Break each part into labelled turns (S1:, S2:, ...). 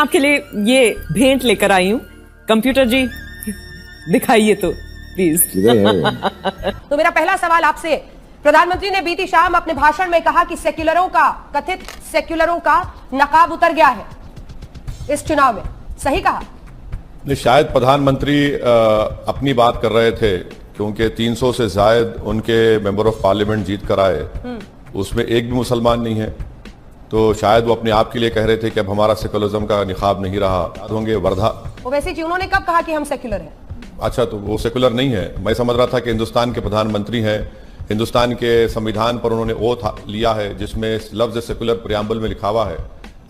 S1: आपके लिए ये भेंट लेकर आई हूँ। कंप्यूटर जी दिखाइए तो प्लीज।
S2: तो मेरा पहला सवाल आपसे, प्रधानमंत्री ने बीती शाम अपने भाषण में कहा कि कथित सेक्युलरों का नकाब उतर गया है इस चुनाव में, सही कहा?
S3: नहीं, शायद प्रधानमंत्री अपनी बात कर रहे थे, क्योंकि 300 से ज्यादा उनके मेंबर ऑफ पार्लियामेंट जीत कर आए, उसमें एक भी मुसलमान नहीं है। तो शायद वो अपने आप के लिए कह रहे थे कि अब हमारा सेकुलरिज्म का निकाब नहीं रहा। होंगे वर्धा।
S2: वैसे जी उन्होंने कब कहा कि हम सेक्युलर हैं?
S3: अच्छा, तो वो सेकुलर नहीं है। मैं समझ रहा था कि हिंदुस्तान के प्रधानमंत्री हैं, हिंदुस्तान के संविधान पर उन्होंने ओथ लिया है जिसमें लफ्ज सेकुलर प्रियम्बल में लिखा हुआ है।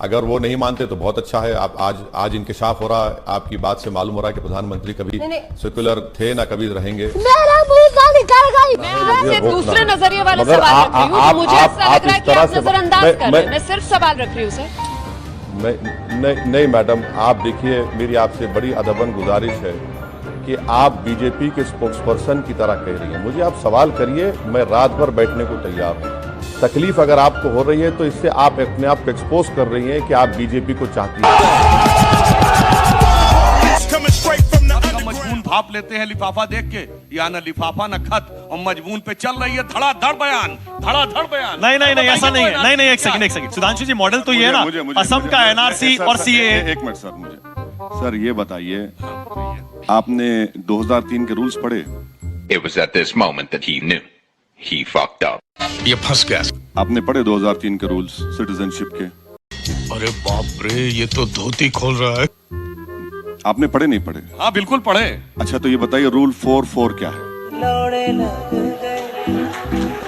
S3: अगर वो नहीं मानते तो बहुत अच्छा है। आप आज इंकशाफ हो रहा है, आपकी बात से मालूम हो रहा है कि प्रधानमंत्री कभी सेकुलर थे ना कभी रहेंगे।
S4: मैं दूसरे नजरिए वाला सवाल रख रही हूँ, मुझे ऐसा लग रहा है कि आप नजरअंदाज कर रहे हैं। मैं सिर्फ सवाल रख रही हूँ सर।
S3: नहीं मैडम, आप देखिए, मेरी आपसे बड़ी अदबन गुजारिश है कि आप बीजेपी के स्पोक्सपर्सन की तरह कह रही हैं। मुझे आप सवाल करिए, मैं रात भर बैठने को तैयार हूँ। तकलीफ अगर आपको हो रही है तो इससे आप अपने आप को एक्सपोज कर रही हैं कि आप बीजेपी को चाहती हैं।
S5: मजमून भाप लेते हैं लिफाफा देख के, या ना लिफाफा ना खत, और मजमून पे चल रही है धड़ाधड़ बयान।
S6: नहीं ऐसा नहीं है। नहीं एक सेकंड सुधांशु जी, मॉडल तो ये है ना असम का एनआरसी और सीए।
S3: एक मिनट सर, ये बताइए, आपने 2003 के रूल्स पढ़े?
S7: It was at this moment that he knew he fucked up.
S5: ये फंस गया।
S3: आपने पढ़े 2003 के रूल्स सिटीजनशिप के?
S5: अरे बाप रे, ये तो धोती खोल रहा है।
S3: आपने पढ़े नहीं पढ़े?
S5: हाँ बिल्कुल पढ़े।
S3: अच्छा, तो ये बताइए रूल 4 क्या है?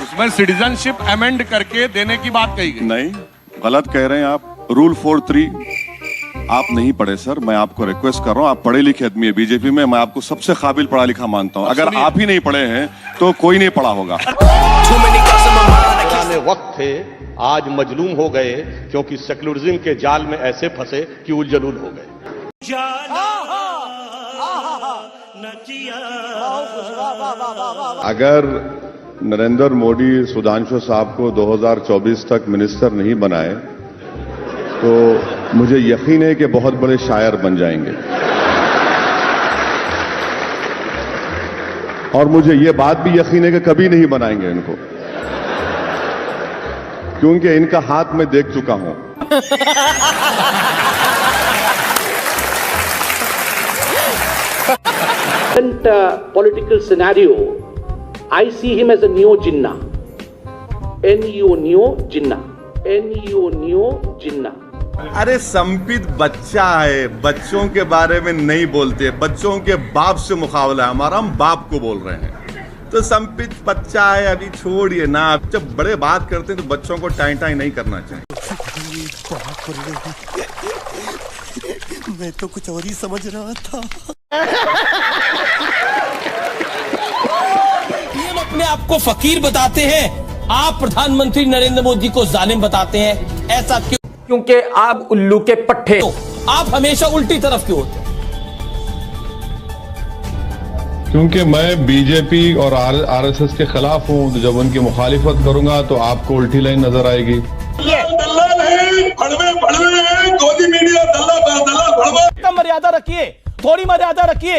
S5: उसमें सिटीजनशिप अमेंड करके देने की बात कही गई।
S3: नहीं, गलत कह रहे हैं आप। रूल 4.3 आप नहीं पढ़े सर। मैं आपको रिक्वेस्ट कर रहा हूँ, आप पढ़े लिखे आदमी है बीजेपी में, मैं आपको सबसे काबिल पढ़ा लिखा मानता हूँ। अगर आप ही नहीं पढ़े हैं तो कोई नहीं पढ़ा होगा।
S8: वक्त थे, आज मजलूम हो गए, क्योंकि सेक्युलरिज्म के जाल में ऐसे फंसे कि उलझलूल हो गए।
S3: अगर नरेंद्र मोदी सुधांशु साहब को 2024 तक मिनिस्टर नहीं बनाए तो मुझे यकीन है कि बहुत बड़े शायर बन जाएंगे। और मुझे यह बात भी यकीन है कि कभी नहीं बनाएंगे इनको, क्योंकि इनका हाथ मैं देख चुका हूं।
S9: Political scenario, I see him as a neo Jinnah. Neo Jinnah.
S3: अरे संपित बच्चा है, बच्चों के बारे में नहीं बोलते, बच्चों के बाप से मुकाबला है हमारा, हम बाप को बोल रहे हैं। तो संपित बच्चा है, अभी छोड़िए ना। आप जब बड़े बात करते हैं तो बच्चों को टाई नहीं करना चाहिए।
S10: मैं तो कुछ और ही समझ रहा था।
S11: पीएम अपने आप को फकीर बताते हैं, आप प्रधानमंत्री नरेंद्र मोदी को जालिम बताते हैं। ऐसा क्यों?
S12: क्योंकि आप उल्लू के पट्टे।
S11: आप हमेशा उल्टी तरफ क्यों होते?
S3: क्योंकि मैं बीजेपी और आरएसएस के खिलाफ हूं, तो जब उनकी मुखालिफत करूंगा तो आपको उल्टी लाइन नजर आएगी।
S6: मर्यादा रखिए, थोड़ी मर्यादा रखिए।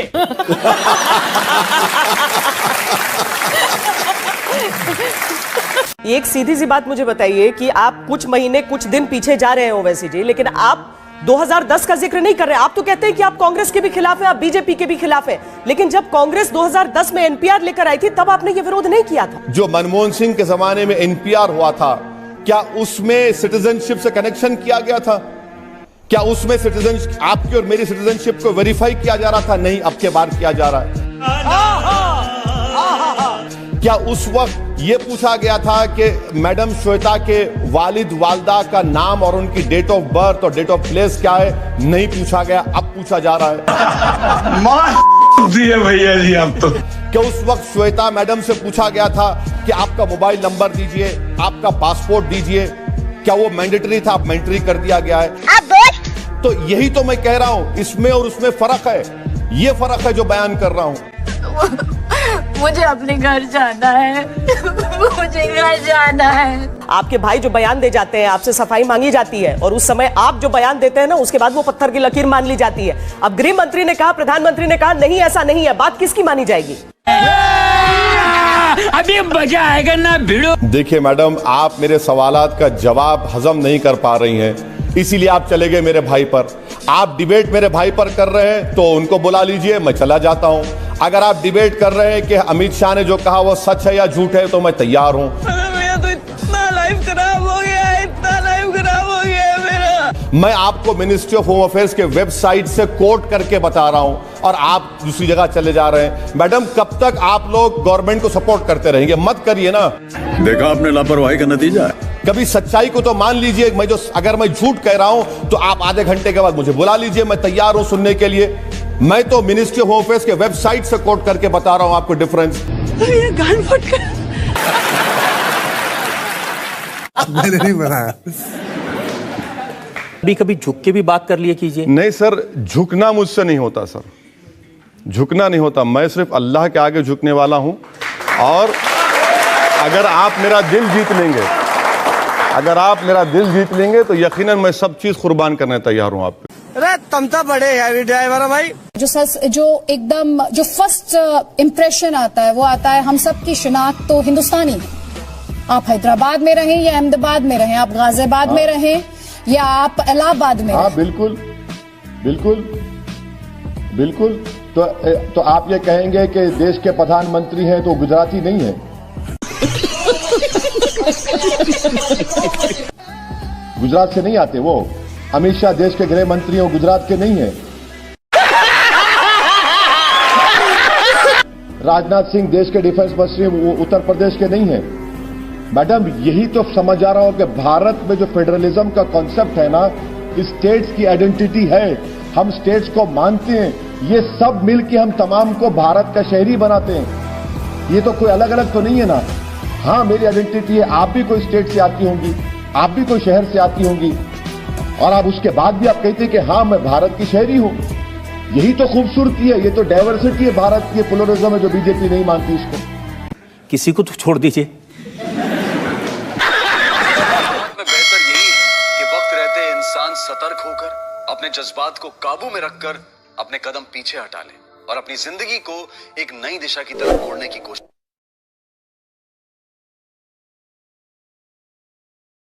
S1: एक सीधी सी बात मुझे बताइए कि आप कुछ महीने कुछ दिन पीछे जा रहे हो वैसे जी, लेकिन आप 2010 का जिक्र नहीं कर रहे। आप तो कहते हैं कि आप कांग्रेस के भी खिलाफ है, आप बीजेपी के भी खिलाफ है, लेकिन जब कांग्रेस 2010 में एनपीआर लेकर आई थी तब आपने ये विरोध नहीं किया था।
S3: जो मनमोहन सिंह के जमाने में एनपीआर हुआ था, क्या उसमें सिटीजनशिप से कनेक्शन किया गया था? क्या उसमें सिटीजनशिप, आपकी और मेरी सिटीजनशिप को वेरीफाई किया जा रहा था? नहीं, अब के बार किया जा रहा है। क्या उस वक्त ये पूछा गया था कि मैडम श्वेता के वालिद वालदा का नाम और उनकी डेट ऑफ बर्थ और डेट ऑफ प्लेस क्या है? नहीं पूछा गया, अब पूछा जा रहा है।
S5: भैया जी आप तो।
S3: क्या उस वक्त श्वेता मैडम से पूछा गया था कि आपका मोबाइल नंबर दीजिए, आपका पासपोर्ट दीजिए? क्या वो मैंडेटरी था? अब मैंडेटरी कर दिया गया है। तो यही तो मैं कह रहा हूं, इसमें और उसमें फर्क है। ये फर्क है जो बयान कर रहा हूं।
S4: मुझे अपने घर जाना है।
S13: मुझे घर जाना है।
S1: आपके भाई जो बयान दे जाते हैं, आपसे सफाई मांगी जाती है और उस समय आप जो बयान देते हैं ना, उसके बाद वो पत्थर की लकीर मान ली जाती है। अब गृह मंत्री ने कहा, प्रधानमंत्री ने कहा, नहीं ऐसा नहीं है, बात किसकी मानी जाएगी?
S11: अभी मजा आएगा ना भिड़ो।
S3: देखिए मैडम, आप मेरे सवालात का जवाब हजम नहीं कर पा रही हैं, इसीलिए आप चले गए मेरे भाई पर। आप डिबेट मेरे भाई पर कर रहे हैं तो उनको बुला लीजिए, मैं चला जाता हूं। अगर आप डिबेट कर रहे हैं कि अमित शाह ने जो कहा वो सच है या झूठ है, तो मैं तैयार हूं।
S13: मेरा तो इतना लाइफ खराब हो गया है, इतना लाइफ खराब हो गया है मेरा।
S3: मैं आपको मिनिस्ट्री ऑफ होम अफेयर्स के वेबसाइट से कोट करके बता रहा हूं और आप दूसरी जगह चले जा रहे हैं। मैडम, कब तक आप लोग गवर्नमेंट को सपोर्ट करते रहेंगे? मत करिए ना।
S14: देखा आपने लापरवाही का नतीजा है।
S3: कभी सच्चाई को तो मान लीजिए। अगर मैं झूठ कह रहा हूं तो आप आधे घंटे के बाद मुझे बुला लीजिए, मैं तैयार हूं सुनने के लिए। मैं तो मिनिस्ट्री ऑफ होम अफेयर्स के वेबसाइट से कोट करके बता रहा हूं आपको डिफरेंस।
S13: ये गान फट कर
S10: मैंने नहीं बनाया।
S12: कभी झुक के भी बात कर लिया कीजिए।
S3: नहीं सर, झुकना मुझसे नहीं होता सर, झुकना नहीं होता। मैं सिर्फ अल्लाह के आगे झुकने वाला हूं। और अगर आप मेरा दिल जीत लेंगे, अगर आप मेरा दिल जीत लेंगे तो यकीनन मैं सब चीज कुर्बान करने तैयार हूं आप पे।
S13: अरे तुम तो बड़े हैवी ड्राइवर है भाई।
S15: जो एकदम जो फर्स्ट इम्प्रेशन आता है वो आता है, हम सब की शिनाख्त तो हिंदुस्तानी है। आप हैदराबाद में रहें या अहमदाबाद में रहें, आप गाजियाबाद में रहें या आप इलाहाबाद में रहें।
S3: बिल्कुल बिल्कुल बिल्कुल। तो आप ये कहेंगे कि देश के प्रधानमंत्री हैं तो गुजराती नहीं है? गुजरात से नहीं आते वो। अमित शाह देश के गृह मंत्री हैं, गुजरात के नहीं है। राजनाथ सिंह देश के डिफेंस मंत्री, वो उत्तर प्रदेश के नहीं है। मैडम, यही तो समझ आ रहा हूं कि भारत में जो फेडरलिज्म का कॉन्सेप्ट है ना, स्टेट्स की आइडेंटिटी है, हम स्टेट्स को मानते हैं, ये सब मिलके हम तमाम को भारत का शहरी बनाते हैं। ये तो कोई अलग अलग तो नहीं है ना। हाँ, मेरी आइडेंटिटी है, आप भी कोई स्टेट से आती होंगी, आप भी कोई शहर से आती होंगी, और आप उसके बाद भी आप कहते हैं कि हाँ मैं भारत की शहरी हूं। यही तो खूबसूरती है, ये तो डाइवर्सिटी है भारत की, प्लुरलिज्म है जो बीजेपी नहीं मानती इसको।
S12: किसी को तो छोड़ दीजिए।
S14: बेहतर यही है कि वक्त रहते इंसान सतर्क होकर अपने जज्बात को काबू में रखकर अपने कदम पीछे हटा ले और अपनी जिंदगी को एक नई दिशा की तरफ मोड़ने की कोशिश